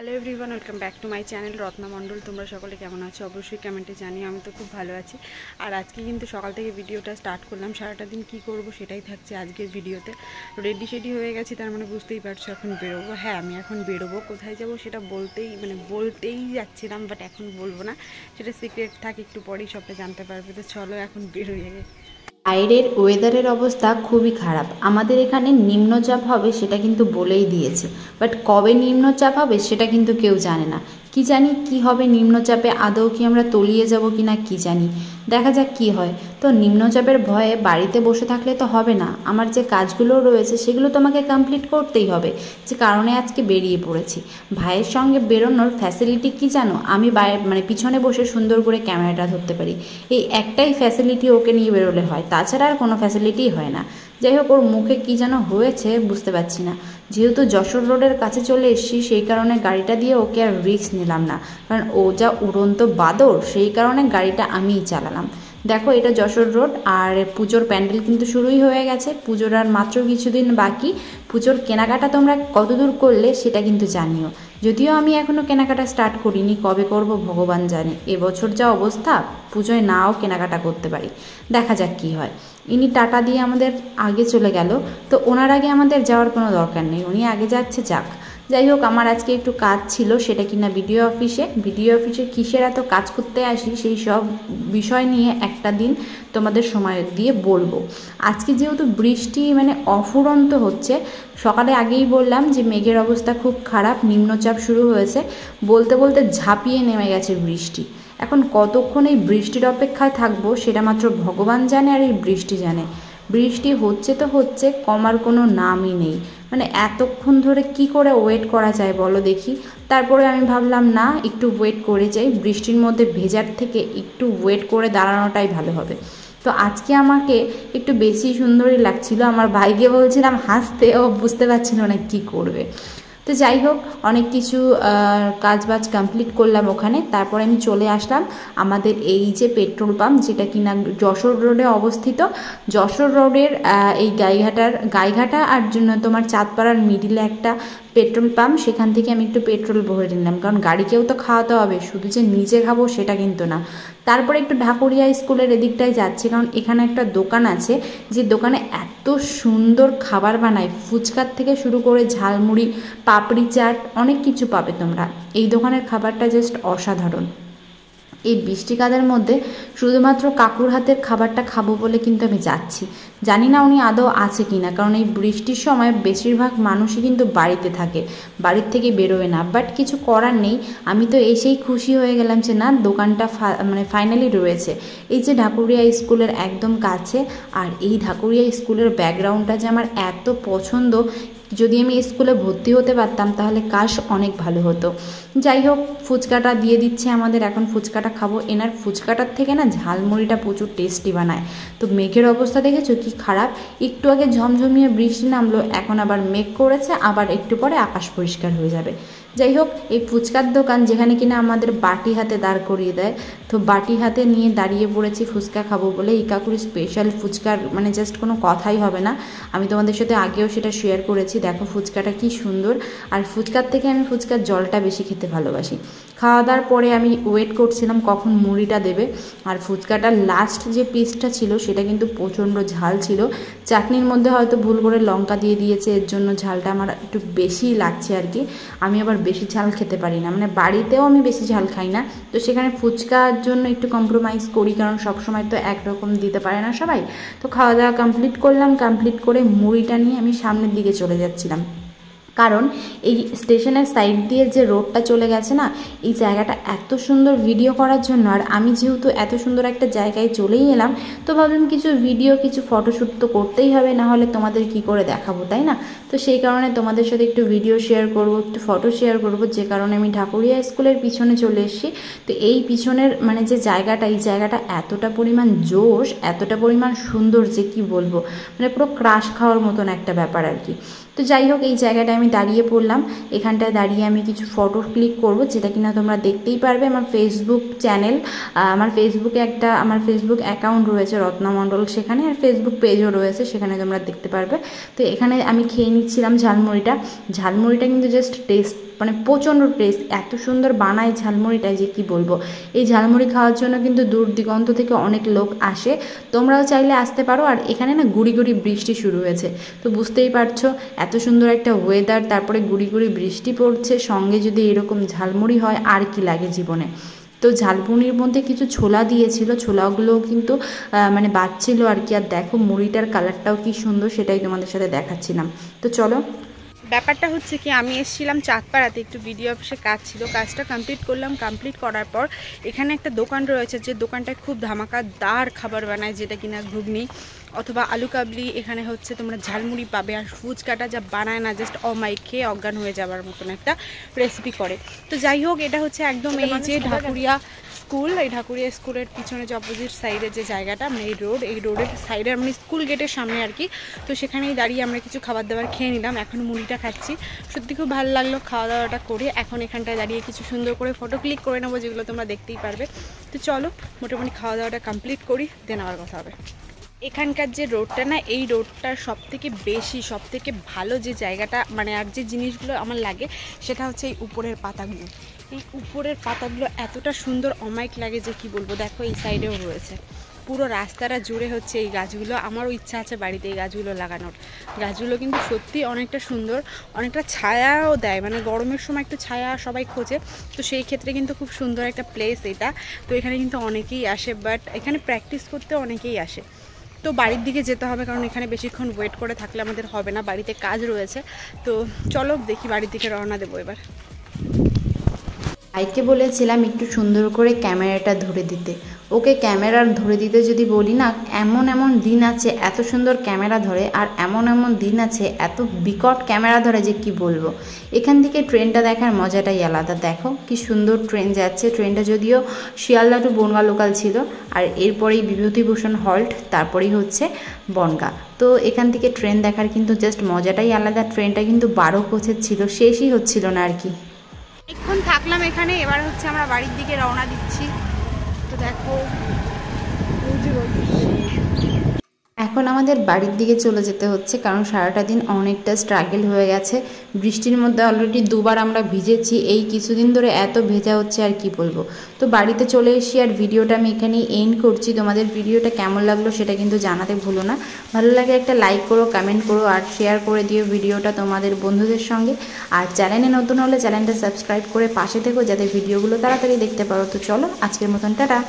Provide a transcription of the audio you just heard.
Hello everyone, welcome back to my channel Ratna Mondal. তোমরা সকলে কেমন আছো? অবশ্যই কমেন্টে জানিও। আমি তো খুব ভালো আছি। আর আজকে কিন্তু সকাল থেকে ভিডিওটা স্টার্ট করলাম। সারাটা দিন কী করব সেটাই থাকছে আজকের ভিডিওতে। রেডি হয়ে গেছি, তার মানে বুঝতেই পারছো এখন বেরোবো। হ্যাঁ, আমি এখন বেরোবো। কোথায় যাব সেটা বলতেই যাচ্ছিলাম, বাট এখন বলবো না, সেটা সিক্রেট থাক, একটু পরেই সবটা জানতে পারবে। তো চলো এখন বেরোই আগে। বাইরের ওয়েদারের অবস্থা খুবই খারাপ। আমাদের এখানে নিম্নচাপ হবে সেটা কিন্তু বলেই দিয়েছে, বাট কবে নিম্নচাপ হবে সেটা কিন্তু কেউ জানে না। কি জানি কি হবে নিম্নচাপে, আদৌ কি আমরা তলিয়ে যাব কি না কি জানি, দেখা যাক কি হয়। তো নিম্নচাপের ভয়ে বাড়িতে বসে থাকলে তো হবে না, আমার যে কাজগুলো রয়েছে সেগুলো তোমাকে কমপ্লিট করতেই হবে, যে কারণে আজকে বেরিয়ে পড়েছি। ভাইয়ের সঙ্গে বেরোনোর ফ্যাসিলিটি কি জানো? আমি পিছনে বসে সুন্দর করে ক্যামেরাটা ধরতে পারি, এই একটাই ফ্যাসিলিটি ওকে নিয়ে বেরোলে হয়, তাছাড়া আর কোনো ফ্যাসিলিটিই হয় না। যাই হোক, ওর মুখে কী যেন হয়েছে বুঝতে পারছি না। যেহেতু যশোর রোডের কাছে চলে এসেছি, সেই কারণে গাড়িটা দিয়ে ওকে আর রিস্ক নিলাম না, কারণ ও যা উড়ন্ত বাদর, সেই কারণে গাড়িটা আমিই চালালাম। দেখো, এটা যশোর রোড, আর পুজোর প্যান্ডেল কিন্তু শুরুই হয়ে গেছে। পুজোর আর মাত্র কিছুদিন বাকি। পুজোর কেনাকাটা তোমরা কতদূর করলে সেটা কিন্তু জানিও। যদিও আমি এখনও কেনাকাটা স্টার্ট করিনি, কবে করব ভগবান জানে। এবছর যা অবস্থা, পুজোয় নাও কেনাকাটা করতে পারি, দেখা যাক কী হয়। ইনি টাটা দিয়ে আমাদের আগে চলে গেল, তো ওনার আগে আমাদের যাওয়ার কোনো দরকার নেই, উনি আগে যাচ্ছে, যাক। যাই হোক, আমার আজকে একটু কাজ ছিল, সেটা কিনা ভিডিও অফিসে কিসের এত কাজ করতে আসি সেই সব বিষয় নিয়ে একটা দিন তোমাদের সময় দিয়ে বলবো। আজকে যেহেতু বৃষ্টি অফুরন্ত হচ্ছে, সকালে আগেই বললাম যে মেঘের অবস্থা খুব খারাপ, নিম্নচাপ শুরু হয়েছে, বলতে বলতে ঝাঁপিয়ে নেমে গেছে বৃষ্টি। এখন কতক্ষণ এই বৃষ্টির অপেক্ষায় থাকবো সেটা মাত্র ভগবান জানে, আর এই বৃষ্টি জানে। বৃষ্টি হচ্ছে তো হচ্ছে, কমার কোনো নামই নেই। এতক্ষণ ধরে কি করে ওয়েট করা যায় বলো দেখি। তারপরে আমি ভাবলাম না, একটু ওয়েট করে যাই, বৃষ্টির মধ্যে ভেজার থেকে একটু ওয়েট করে দাঁড়ানোটাই ভালো হবে। তো আজকে আমাকে একটু বেশি সুন্দরই লাগছিল, আমার ভাইকে বলছিলাম হাসতে, ও বুঝতে পারছিল না কী করবে। তো যাই হোক, অনেক কিছু কাজবাজ কমপ্লিট করলাম ওখানে। তারপরে আমি চলে আসলাম আমাদের এই যে পেট্রোল পাম্প, যেটা কিনা যশোর রোডে অবস্থিত। যশোর রোডের এই গাইঘাটা আর জন্য তোমার চাঁদপাড়ার মিডিলে একটা পেট্রোল পাম্প, সেখান থেকে আমি একটু পেট্রোল ভরে নিলাম, কারণ গাড়িকেও তো খাওয়াতে হবে, শুধু যে নিজে খাবো সেটা কিন্তু না। তারপরে একটু ঢাকুরিয়া স্কুলের এদিকটায় যাচ্ছি, কারণ এখানে একটা দোকান আছে, যে দোকানে এত সুন্দর খাবার বানায়, ফুচকার থেকে শুরু করে ঝালমুড়ি, পাপড়ি চাট, অনেক কিছু পাবে তোমরা। এই দোকানের খাবারটা জাস্ট অসাধারণ। এই বৃষ্টি কাদের মধ্যে শুধুমাত্র কাকুর হাতের খাবারটা খাবো বলে কিন্তু আমি যাচ্ছি। জানি না উনি আদৌ আছে কি না, কারণ এই বৃষ্টির সময় বেশিরভাগ মানুষই কিন্তু বাড়িতে থাকে, বাড়ির থেকে বেরোয় না। বাট কিছু করার নেই, আমি তো এসেই খুশি হয়ে গেলাম যে না, দোকানটা ফাইনালি রয়েছে। এই যে ঢাকুরিয়া স্কুলের একদম কাছে, আর এই ঢাকুরিয়া স্কুলের ব্যাকগ্রাউন্ডটা যে আমার এত পছন্দ, যদি আমি স্কুলে ভর্তি হতে পারতাম তাহলে কাশ অনেক ভালো হতো। যাই হোক, ফুচকাটা দিয়ে দিচ্ছে আমাদের, এখন ফুচকাটা খাবো। এনার ফুচকাটার থেকে না ঝালমুড়িটা প্রচুর টেস্টি বানায়। তো মেঘের অবস্থা দেখেছো কি খারাপ, একটু আগে ঝমঝমিয়ে বৃষ্টি নামলো, এখন আবার মেঘ করেছে, আবার একটু পরে আকাশ পরিষ্কার হয়ে যাবে। যাই হোক, এই ফুচকার দোকান যেখানে কিনা আমাদের বাটি হাতে দাঁড় করিয়ে দেয়, তো বাটি হাতে নিয়ে দাঁড়িয়ে পড়েছি ফুচকা খাবো বলে। এই কাকুর স্পেশাল ফুচকার জাস্ট কোনো কথাই হবে না, আমি তোমাদের সাথে আগেও সেটা শেয়ার করেছি। দেখো ফুচকাটা কি সুন্দর, আর ফুচকার থেকে আমি ফুচকার জলটা বেশি খেতে ভালোবাসি। খাওয়া দাওয়ার পরে আমি ওয়েট করছিলাম কখন মুড়িটা দেবে, আর ফুচকাটার লাস্ট যে পিসটা ছিল সেটা কিন্তু প্রচণ্ড ঝাল ছিল। চাটনির মধ্যে হয়তো ভুল করে লঙ্কা দিয়ে দিয়েছে, এর জন্য ঝালটা আমার একটু বেশিই লাগছে আর কি। আমি আবার বেশি ঝাল খেতে পারি না, বাড়িতেও আমি বেশি ঝাল খাই না, তো সেখানে ফুচকার জন্য একটু কম্প্রোমাইজ করি, কারণ সবসময় তো একরকম দিতে পারে না সবাই। তো খাওয়া দাওয়া কমপ্লিট করলাম, কমপ্লিট করে মুড়িটা নিয়ে আমি সামনের দিকে চলে যাচ্ছিলাম, কারণ এই স্টেশনের সাইড দিয়ে যে রোডটা চলে গেছে না, এই জায়গাটা এত সুন্দর ভিডিও করার জন্য। আর আমি যেহেতু এত সুন্দর একটা জায়গায় চলেই এলাম, তো ভাবলাম কিছু ভিডিও, কিছু ফটোশ্যুট তো করতেই হবে, না হলে তোমাদের কি করে দেখাবো, তাই না? তো সেই কারণে তোমাদের সাথে একটু ভিডিও শেয়ার করব, একটু ফটো শেয়ার করব, যে কারণে আমি ঢাকুরিয়া স্কুলের পিছনে চলে এসেছি। তো এই পিছনের যে জায়গাটা, এই জায়গাটা এতটা পরিমাণ জোশ, এতটা পরিমাণ সুন্দর যে কি বলবো, পুরো ক্রাশ খাওয়ার মতন একটা ব্যাপার আর কি। তো যাই হোক, এই জায়গাটায় আমি দাঁড়িয়ে পড়লাম, এখানটায় দাঁড়িয়ে আমি কিছু ফটো ক্লিক করব, যেটা কিনা তোমরা দেখতেই পারবে আমার ফেসবুক চ্যানেল, আমার ফেসবুক অ্যাকাউন্ট রয়েছে রত্না মণ্ডল সেখানে, আর ফেসবুক পেজও রয়েছে, সেখানে তোমরা দেখতে পারবে। তো এখানে আমি খেয়ে নিচ্ছিলাম ঝালমুড়িটা কিন্তু জাস্ট মানে প্রচণ্ড টেস্ট, এত সুন্দর বানায় ঝালমুড়িটা যে কি বলবো। এই ঝালমুড়ি খাওয়ার জন্য কিন্তু দূর দিগন্ত থেকে অনেক লোক আসে, তোমরাও চাইলে আসতে পারো। আর এখানে না গুড়ি গুড়ি বৃষ্টি শুরু হয়েছে, তো বুঝতেই পারছো এত সুন্দর একটা ওয়েদার, তারপরে গুড়ি গুড়ি বৃষ্টি পড়ছে, সঙ্গে যদি এরকম ঝালমুড়ি হয় আর কি লাগে জীবনে। তো ঝালমুড়ির মধ্যে কিছু ছোলা দিয়েছিল, ছোলাগুলোও কিন্তু মানে বাজছিল আর কি। আর দেখো মুড়িটার কালারটাও কি সুন্দর, সেটাই তোমাদের সাথে দেখাচ্ছিলাম। তো চলো, ব্যাপারটা হচ্ছে কি, আমি এসেছিলাম চাঁদপাড়াতে, একটু বিডিও অফিসে কাজ ছিল, কাজটা কমপ্লিট করলাম। কমপ্লিট করার পর এখানে একটা দোকান রয়েছে, যে দোকানটায় খুব ধামাকাদার খাবার বানায়, যেটা কিনা ঘুগনি অথবা আলু কাবলি। এখানে হচ্ছে তোমরা ঝালমুড়ি পাবে, আর ফুচকাটা যা বানায় না, জাস্ট খেয়ে অজ্ঞান হয়ে যাওয়ার মতন একটা রেসিপি করে। তো যাই হোক, এটা হচ্ছে একদম এই যে ঢাকুরিয়া স্কুল, এই ঢাকুরিয়া স্কুলের পিছনে যে অপোজিট সাইডে যে জায়গাটা, মানে এই রোডের সাইডে, মানে স্কুল গেটের সামনে আর কি। তো সেখানেই দাঁড়িয়ে আমরা কিছু খাবার দাবার খেয়ে নিলাম, এখন মুড়িটা খাচ্ছি। সত্যি খুব ভালো লাগলো খাওয়া দাওয়াটা করে। এখন এখানটায় দাঁড়িয়ে কিছু সুন্দর করে ফটো ক্লিক করে নেবো, যেগুলো তোমরা দেখতেই পারবে। তো চলো মোটামুটি খাওয়া দাওয়াটা কমপ্লিট করি, দেন আবার কথা হবে। এখানকার যে রোডটা না, এই রোডটার সব থেকে ভালো যে জায়গাটা, মানে আর যে জিনিসগুলো আমার লাগে, সেটা হচ্ছে এই উপরের পাতাগুলো। এই উপরের পাতাগুলো এতটা সুন্দর অমায়িক লাগে যে কি বলবো। দেখো এই সাইডেও রয়েছে, পুরো রাস্তাটা জুড়ে হচ্ছে এই গাছগুলো। আমারও ইচ্ছা আছে বাড়িতে এই গাছগুলো লাগানোর। গাছগুলো কিন্তু সত্যি অনেকটা সুন্দর, অনেকটা ছায়াও দেয়, মানে গরমের সময় একটু ছায়া সবাই খোঁজে, তো সেই ক্ষেত্রে কিন্তু খুব সুন্দর একটা প্লেস এটা। তো এখানে কিন্তু অনেকেই আসে, বাট এখানে প্র্যাকটিস করতে অনেকেই আসে। তো বাড়ির দিকে যেতে হবে, কারণ এখানে বেশিক্ষণ ওয়েট করে থাকলে আমাদের হবে না, বাড়িতে কাজ রয়েছে। তো চলো দেখি, বাড়ির দিকে রওনা দেবো এবার। ভাইকে বলেছিলাম একটু সুন্দর করে ক্যামেরাটা ধরে দিতে, ওকে ক্যামেরা ধরে দিতে যদি বলি না, এমন এমন দিন আছে এত সুন্দর ক্যামেরা ধরে, আর এমন এমন দিন আছে এত বিকট ক্যামেরা ধরে যে কি বলবো। এখান থেকে ট্রেনটা দেখার মজাটাই আলাদা। দেখো কি সুন্দর ট্রেন যাচ্ছে, ট্রেনটা যদিও শিয়ালদা টু বনগাঁ লোকাল ছিল, আর এরপরেই বিভূতিভূষণ হল্ট, তারপরেই হচ্ছে বনগাঁ। তো এখান থেকে ট্রেন দেখার কিন্তু জাস্ট মজাটাই আলাদা। ট্রেনটা কিন্তু 12 কোচের ছিল, শেষই হচ্ছিল না আর কি। অনেকক্ষণ থাকলাম এখানে, এবার হচ্ছে আমরা বাড়ির দিকে রওনা দিচ্ছি। তো দেখো এখন আমাদের বাড়ির দিকে চলে যেতে হচ্ছে, কারণ সারাটা দিন অনেকটা স্ট্রাগল হয়ে গেছে। বৃষ্টির মধ্যে অলরেডি দুবার আমরা ভিজেছি, এই কিছুদিন ধরে এত ভেজা হচ্ছে আর কি বলবো। তো বাড়িতে চলে এসেছি, আর ভিডিওটা আমি এখানেই এন্ড করছি। তোমাদের ভিডিওটা কেমন লাগলো সেটা কিন্তু জানাতে ভুলো না। ভালো লাগে একটা লাইক করো, কমেন্ট করো, আর শেয়ার করে দিও ভিডিওটা তোমাদের বন্ধুদের সঙ্গে। আর চ্যানেলে নতুন হলে চ্যানেলটা সাবস্ক্রাইব করে পাশে থেকো, যাতে ভিডিওগুলো তাড়াতাড়ি দেখতে পারো। তো চলো আজকের মতন টাটা।